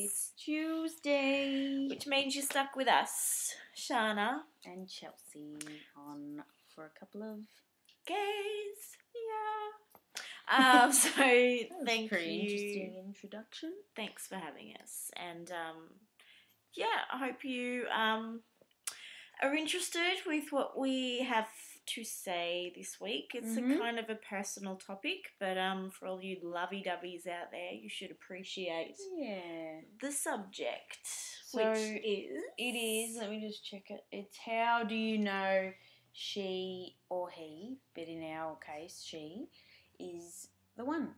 It's Tuesday. Which means you're stuck with us, Sharna And Chelsea on for a couple of gays. yeah. So thank pretty you. interesting introduction. Thanks for having us. And yeah, I hope you are interested with what we have to say this week. It's a kind of a personal topic, but for all you lovey-dovey's out there, you should appreciate the subject, So which is... It is, let me just check it. It's how do you know she or he, but in our case, she, is the one.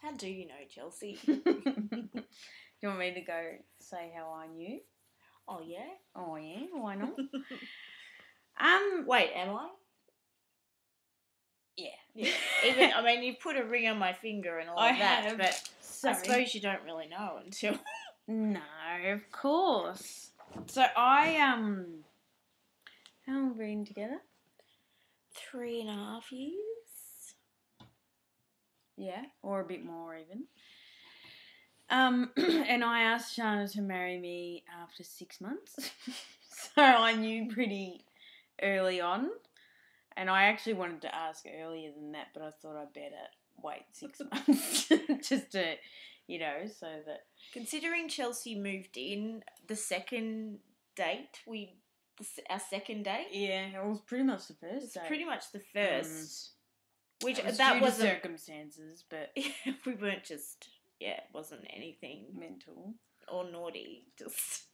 How do you know, Chelsea? Do you want me to go say how I knew? Oh, yeah? Oh, yeah, why not? Wait, am I? Yeah. Even, I mean, you put a ring on my finger and all of that, have, but sorry. I suppose you don't really know until... No, of course. So I, how long have we been together? 3.5 years. Yeah, or a bit more even. And I asked Sharna to marry me after 6 months. So I knew pretty early on. And I actually wanted to ask earlier than that, but I thought I'd better wait 6 months just to, so that... Considering Chelsea moved in the second date, our second date? Yeah, it was pretty much the first date. Pretty much the first. Which it was that due was to circumstances, but... we weren't just... Yeah, it wasn't anything... mental. Or naughty, just...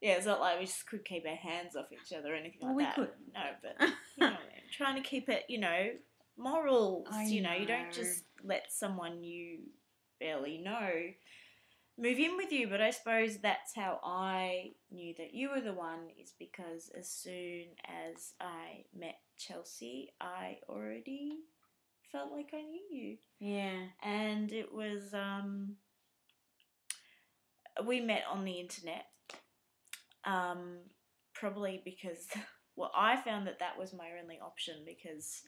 Yeah, it's not like we just could keep our hands off each other or anything like that. We couldn't. No, but, trying to keep it, morals. You don't just let someone you barely know move in with you. But I suppose that's how I knew that you were the one, is because as soon as I met Chelsea, I already felt like I knew you. Yeah. And it was, we met on the internet. Probably because, I found that was my only option, because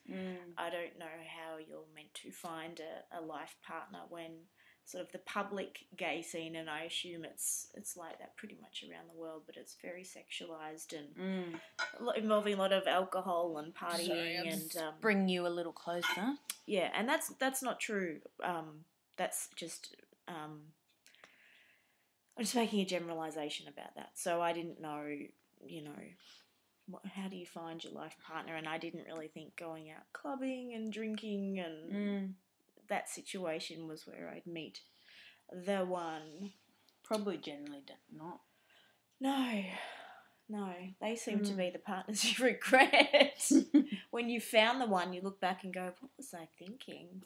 I don't know how you're meant to find a life partner when sort of the public gay scene, and I assume it's like that pretty much around the world, but it's very sexualized and involving a lot of alcohol and partying. And bring you a little closer. Yeah, and that's not true. That's just... I'm just making a generalisation about that. So I didn't know, how do you find your life partner? And I didn't really think going out clubbing and drinking and that situation was where I'd meet the one. Probably generally not. No. They seem to be the partners you regret. When you found the one, you look back and go, what was I thinking?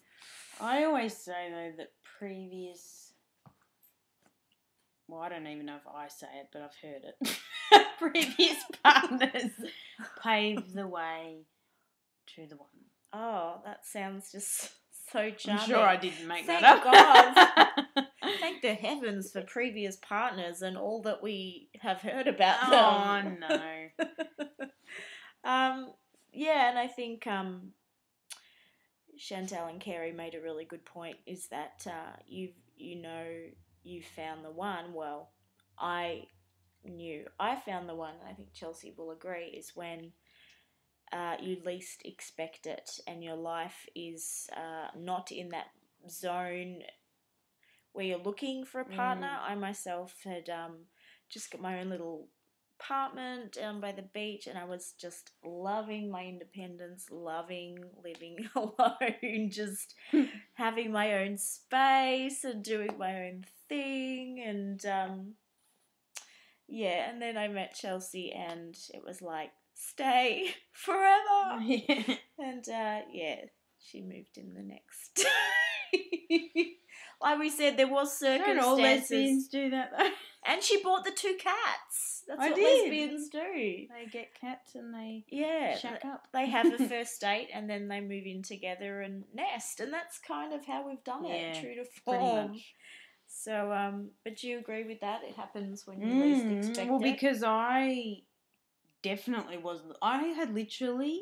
I always say, though, that previous... Well, I don't even know if I say it, but I've heard it. Previous partners paved the way to the one. Oh, that sounds just so charming. I'm sure I didn't make Thank that up. God. Thank the heavens for previous partners and all that we have heard about them. Oh, no. Yeah, and I think Chantal and Carey made a really good point, is that you found the one. Well, I knew I found the one, and I think Chelsea will agree, is when you least expect it and your life is not in that zone where you're looking for a partner. I myself had just got my own little apartment down by the beach, and I was just loving my independence, loving living alone, just having my own space and doing my own thing. And and then I met Chelsea, and it was like, stay forever. Yeah. And she moved in the next like we said, there was circumstances. Don't all lesbians do that, though? And she bought the 2 cats. That's what lesbians do. They get cats and they shack up. They have a first date and then they move in together and nest. And that's kind of how we've done it, true to form. Pretty much. So, but do you agree with that? It happens when you least expect it? Well, because I definitely was... I had literally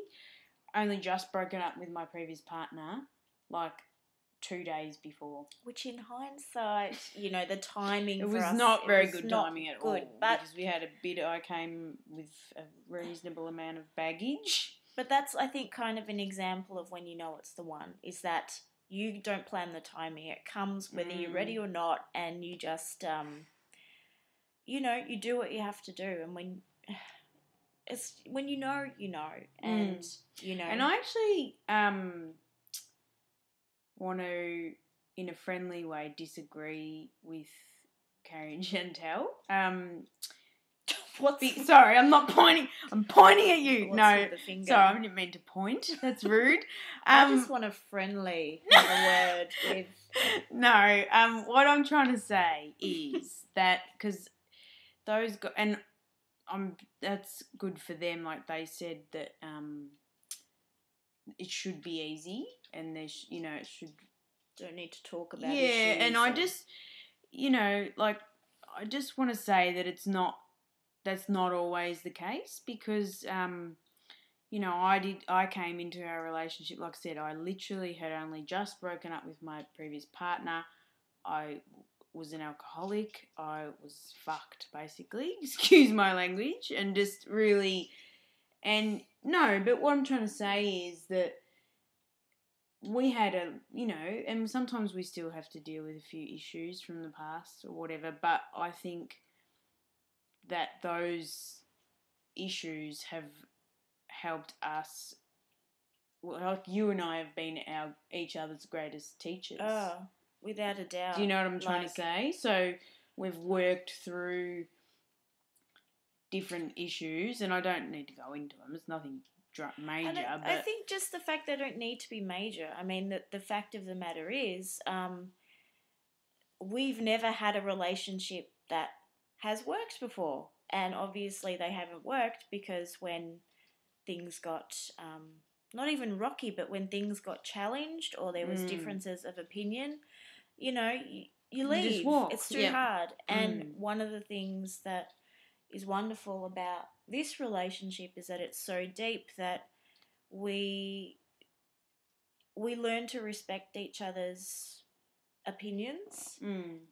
only just broken up with my previous partner, like, 2 days before. Which in hindsight, you know, the timing It for was us, not it very was good not timing at good, all, but because we had a bit. I came with a reasonable amount of baggage. But that's, I think, kind of an example of when you know it's the one, is that you don't plan the timing. It comes whether you're ready or not, and you just, you know, you do what you have to do. And when you know, and, you know. And I actually want to, in a friendly way, disagree with Carrie and Chantel. Sorry, I'm not pointing. I'm pointing at you. No, the finger? Sorry, I didn't mean to point. That's rude. I just want a friendly word with. No, what I'm trying to say is that because those and that's good for them. Like they said that it should be easy, and there's it should. Don't need to talk about issues. And I just I just want to say that that's not always the case, because I came into our relationship, like I said, I literally had only just broken up with my previous partner. I was an alcoholic. I was fucked, basically. Excuse my language. And just really, but what I'm trying to say is that we had and sometimes we still have to deal with a few issues from the past or whatever, but I think that those issues have helped us. Like you and I have been each other's greatest teachers. Oh, without a doubt. Do you know what I'm trying to say? So we've worked through different issues, and I don't need to go into them. It's nothing major. I think just the fact they don't need to be major. I mean, the fact of the matter is, we've never had a relationship that has worked before. And obviously they haven't worked because when things got, not even rocky, but when things got challenged or there was differences of opinion, you leave. You just walk. It's too hard. And one of the things that is wonderful about this relationship is that it's so deep that we learn to respect each other's opinions.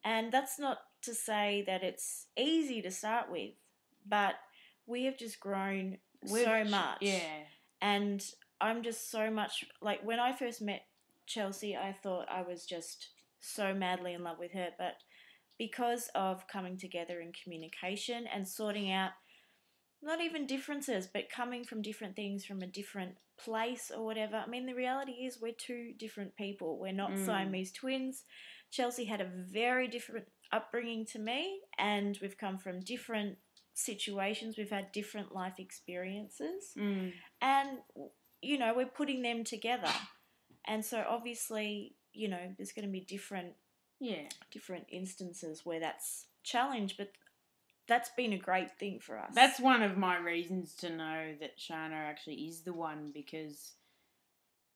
And that's not to say that it's easy to start with, but we have just grown so much. Yeah. And I'm just so much, like, when I first met Chelsea, I thought I was just so madly in love with her, but because of coming together in communication and sorting out not even differences, but coming from different things from a different place or whatever. I mean, the reality is we're two different people. We're not Siamese twins. Chelsea had a very different upbringing to me, and we've come from different situations. We've had different life experiences. And, we're putting them together. And so obviously, there's going to be different instances where that's challenged, but that's been a great thing for us. That's one of my reasons to know that Sharna actually is the one, because,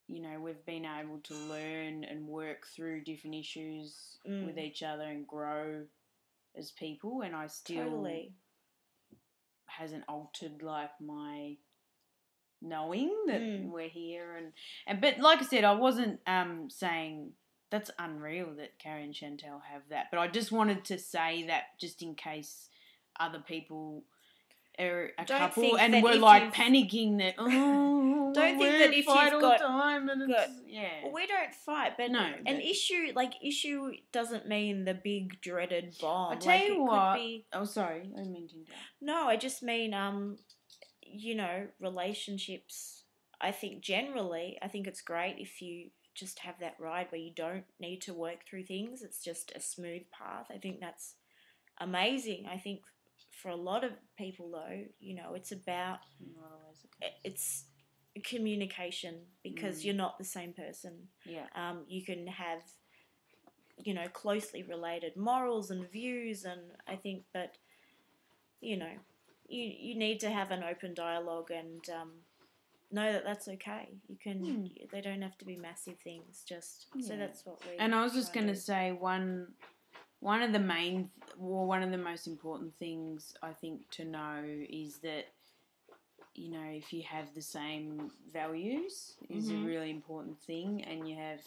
we've been able to learn and work through different issues with each other and grow as people, and I still hasn't altered, like, my knowing that we're here. And but like I said, I wasn't saying that's unreal that Carrie and Chantel have that, but I just wanted to say that just in case other people are a couple and we're like panicking that don't think that if fight you've all got time and well, we don't fight, but an issue doesn't mean the big dreaded bomb. I tell you what. Oh, sorry, I didn't mean to interrupt. No, I just mean relationships. I think it's great if you just have that ride where you don't need to work through things. It's just a smooth path. I think that's amazing. I think for a lot of people, though, it's about it's communication, because you're not the same person. Yeah. You can have closely related morals and views, and I think that you need to have an open dialogue and know that that's okay. You can. They don't have to be massive things. So that's what we. And I was just going to say one of the most important things I think to know is that if you have the same values is a really important thing, and you have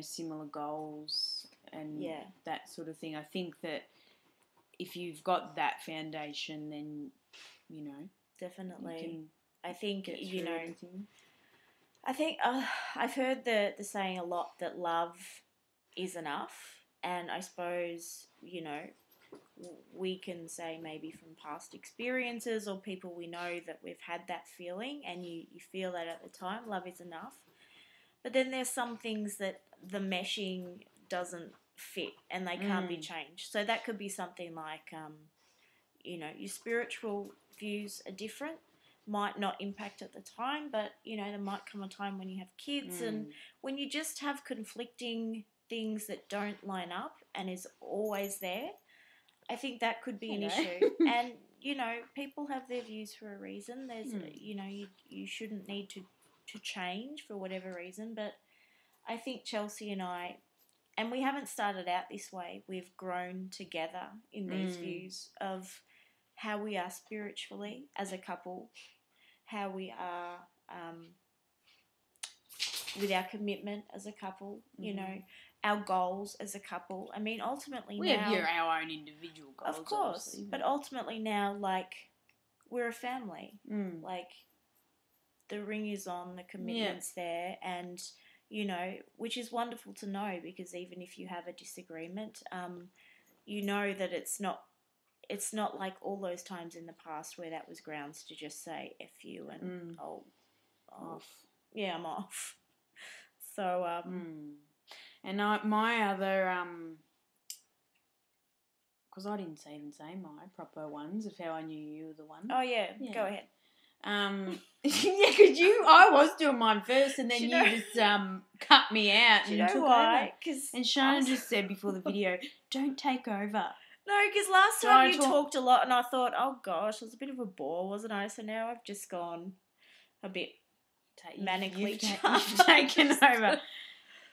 similar goals and Yeah. that sort of thing. I think that if you've got that foundation, then, Definitely. you can I think, get through anything. I think I've heard the saying a lot that love is enough. And I suppose, we can say maybe from past experiences or people we know that we've had that feeling and you feel that at the time, love is enough. But then there's some things that the meshing doesn't fit and they can't be changed. So that could be something like, your spiritual views are different, might not impact at the time, but, there might come a time when you have kids and when you just have conflicting things that don't line up and is always there. I think that could be an issue. And, people have their views for a reason. There's, you shouldn't need to change for whatever reason. But I think Chelsea and I, and we haven't started out this way, we've grown together in these views of how we are spiritually as a couple, how we are with our commitment as a couple, our goals as a couple. I mean, ultimately we have our own individual goals, of course, but ultimately now, like, we're a family. Like, the ring is on, the commitment's there, and, which is wonderful to know because even if you have a disagreement, that it's not like all those times in the past where that was grounds to just say F you and off. Yeah, I'm off. So, and my other, because I didn't even say my proper ones of how I knew you were the one. Oh, yeah. Go ahead. Because I was doing mine first and then you just cut me out and took over. And Sharna just said before the video, don't take over. No, because last time you talked a lot and I thought, oh gosh, it was a bit of a bore, wasn't I? So now I've just gone a bit manically charged. You've taken over.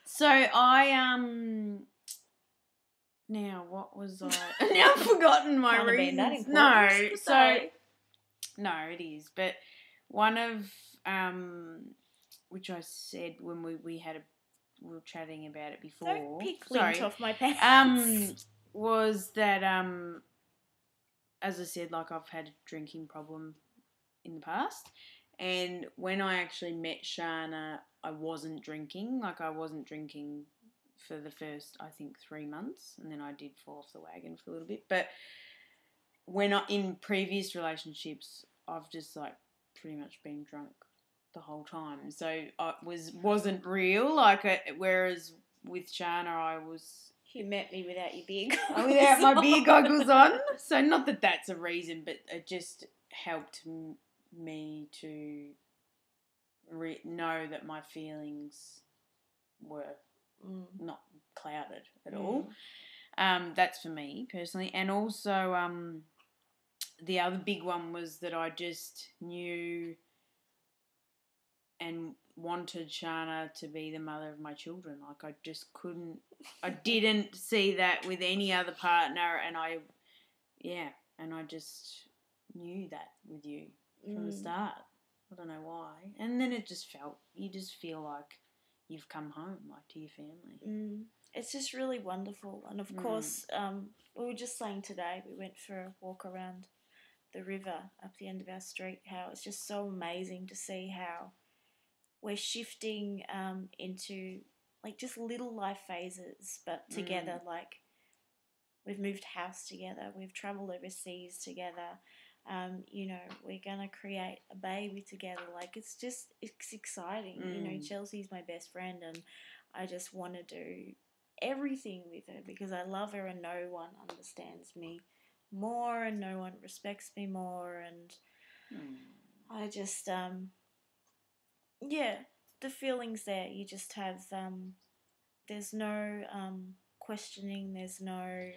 So I now what was I? Now I've forgotten my reasons. No, no, it is. But one of which I said when we were chatting about it before. Don't pick lint off my pants. Was that as I said, like I've had a drinking problem in the past. And when I actually met Sharna, I wasn't drinking. Like, I wasn't drinking for the first, I think, 3 months. And then I did fall off the wagon for a little bit. But in previous relationships, I've just, like, pretty much been drunk the whole time. So I wasn't real. Like, whereas with Sharna, I was... You met me without your beer goggles without my beer goggles on. So not that that's a reason, but it just helped me to know that my feelings were not clouded at all. That's for me personally. And also the other big one was that I just knew and wanted Sharna to be the mother of my children. Like, I just I didn't see that with any other partner, and I just knew that with you from the start. I don't know why. And then you just feel like you've come home, like, to your family. It's just really wonderful. And of course, we were just saying today, we went for a walk around the river up the end of our street, how it's just so amazing to see how we're shifting into, like, just little life phases, but together. Like, we've moved house together, we've travelled overseas together, we're going to create a baby together. Like, it's exciting. Chelsea's my best friend and I just want to do everything with her because I love her and no one understands me more and no one respects me more, and I just... the feeling's there. You just have, there's no questioning, there's no,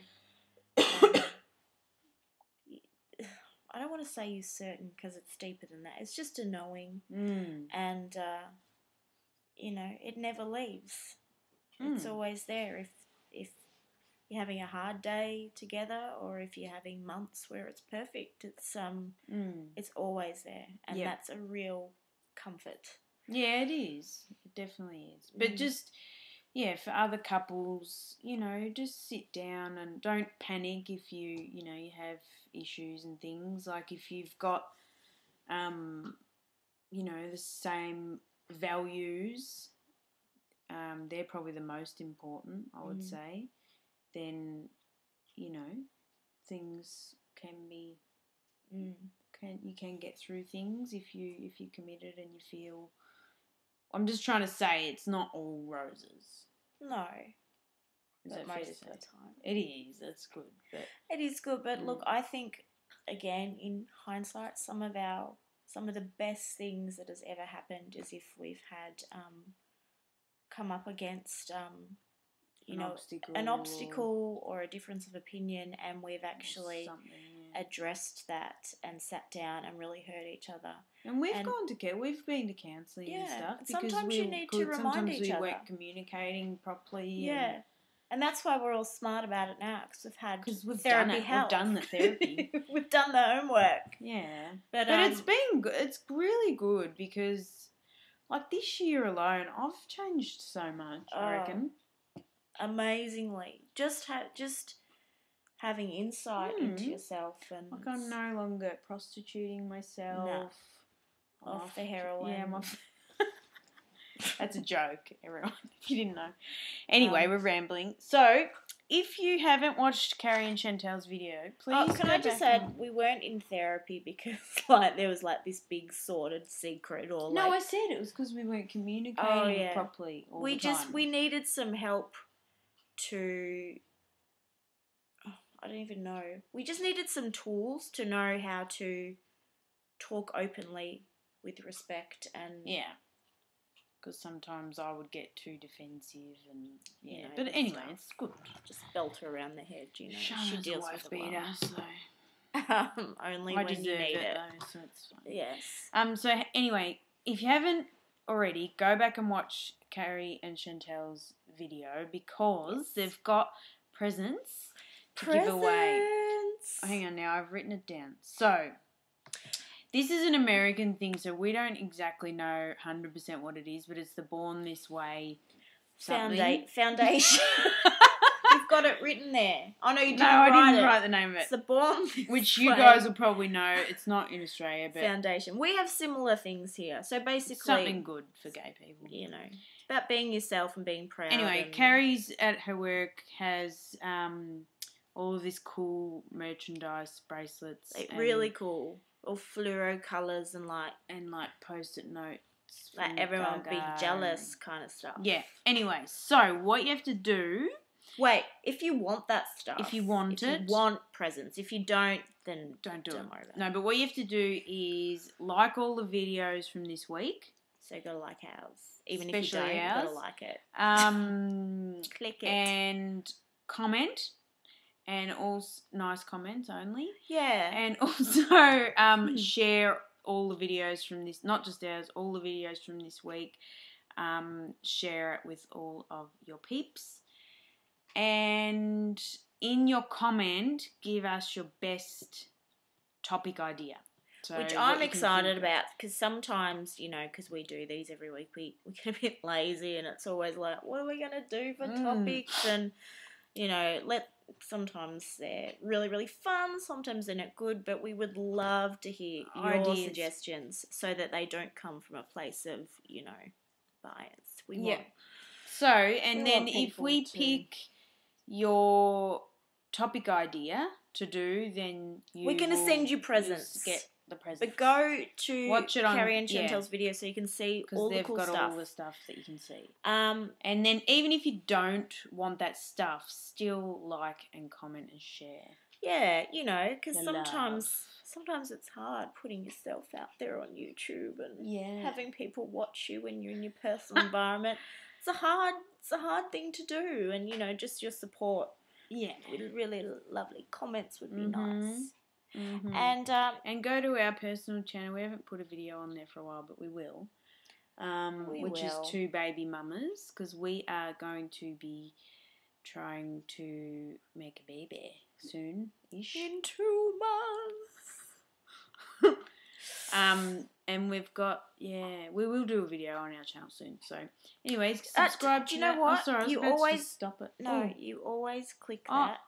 I don't want to say you're certain because it's deeper than that. It's just a knowing, and, it never leaves. It's always there. If you're having a hard day together or if you're having months where it's perfect, it's always there, and that's a real comfort. Yeah, it is. It definitely is. But just yeah, for other couples, just sit down and don't panic if you have issues and things. Like if you've got, the same values, they're probably the most important, I would say. Then, things can be, you can get through things if you're committed and you feel. I'm just trying to say it's not all roses. No. Is But that most fair to of say? the time. It is. That's good. But it is good, but look, I think, again, in hindsight, some of the best things that has ever happened is if we've had come up against an obstacle or a difference of opinion, and we've actually addressed that and sat down and really heard each other. And we've been to counselling and stuff. Sometimes you need to remind each other. Sometimes we weren't communicating properly. Yeah. And that's why we're all smart about it now, because we've done therapy it. help. We've done the therapy. We've done the homework. Yeah. But it's been good. It's really good because, like, this year alone, I've changed so much, I reckon. Amazingly. Just having insight into yourself. And like, I'm no longer prostituting myself. Off the heroin. Yeah, I'm off. That's a joke, everyone, if you didn't know. Anyway, we're rambling. So, if you haven't watched Carrie and Chantel's video, please can I just add, we weren't in therapy because, there was, this big sordid secret or, No, I said it was because we weren't communicating properly all the time. We needed some help to... I don't even know. We just needed some tools to know how to talk openly with respect and... Yeah. Because sometimes I would get too defensive and but anyway, it's good. Just belt her around the head, Sharna's she deals with it beater, so only when you need it. Though, so it's fine. Yes. So anyway, if you haven't already, go back and watch Carrie and Chantel's video because they've got presents to give away. Oh, hang on now, I've written it down. So. This is an American thing, so we don't exactly know 100% what it is, but it's the Born This Way foundation. You've got it written there. Oh, no, you didn't I write didn't it. write the name of it. It's the Born This Which Way you guys will probably know. It's not in Australia, but... Foundation. We have similar things here. So basically... Something good for gay people. It's about being yourself and being proud. Anyway, Carrie's at her work has all of this cool merchandise, bracelets. Really cool. All fluoro colours and post-it notes. Everyone would be jealous kind of stuff. Yeah. Anyway, so what you have to do... Wait, if you want that stuff... If you want it... you want presents. If you don't, then don't worry about it. No, but what you have to do is like all the videos from this week. So you got to like ours. Even especially if you don't, you got to like it. Click it. And comment. And all nice comments only. Yeah. And also share all the videos from this, not just ours, all the videos from this week. Share it with all of your peeps. And in your comment, give us your best topic idea. So which I'm excited about because sometimes, because we do these every week, we get a bit lazy and it's always like, what are we going to do for topics? And, sometimes they're really, really fun. Sometimes they're not good, but we would love to hear your suggestions so that they don't come from a place of, bias. So, and then if we pick your topic idea to do, then we're going to send you presents. Get the presents. But go to watch it on Carrie and Chantel's video so you can see all the cool stuff. Because they've got all the stuff that you can see. And then even if you don't want that stuff, still like and comment and share. Yeah, because sometimes it's hard putting yourself out there on YouTube and having people watch you when you're in your personal environment. It's a hard thing to do, and just your support. Yeah, with really lovely comments would be nice. Mm-hmm. And go to our personal channel. We haven't put a video on there for a while, but we will. Which is Two Baby Mamas, because we are going to be trying to make a baby soon-ish. In 2 months. And we've got, we will do a video on our channel soon. So, anyways, subscribe. Do you know what? Oh, sorry, I was you about always to stop it. No, you always click Oh. that.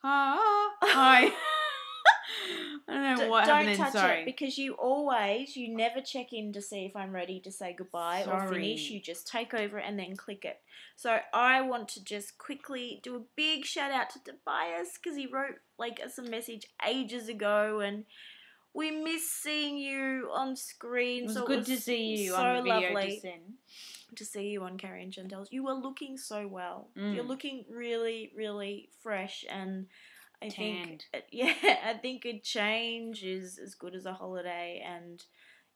Hi. I don't know what happened then, Don't touch sorry. it because you never check in to see if I'm ready to say goodbye or finish. You just take over and then click it. So I want to just quickly do a big shout out to Tobias because he wrote us a message ages ago and we miss seeing you on screen. It was so good to see you on the video just then. To see you on Carrie and Chantel's. You were looking so well. You're looking really, really fresh and I think a change is as good as a holiday and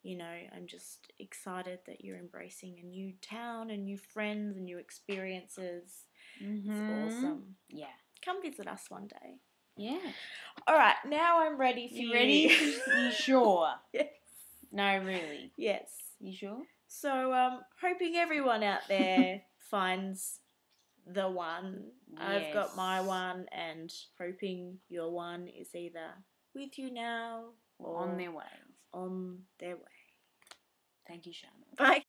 I'm just excited that you're embracing a new town and new friends and new experiences. It's awesome. Yeah. Come visit us one day. Yeah. All right, now I'm ready for you. You ready? You sure? Yes. No, really? Yes. You sure? So, hoping everyone out there finds the one. Yes. I've got my one and hoping your one is either with you now or on their way. On their way. Thank you, Sharna. Bye.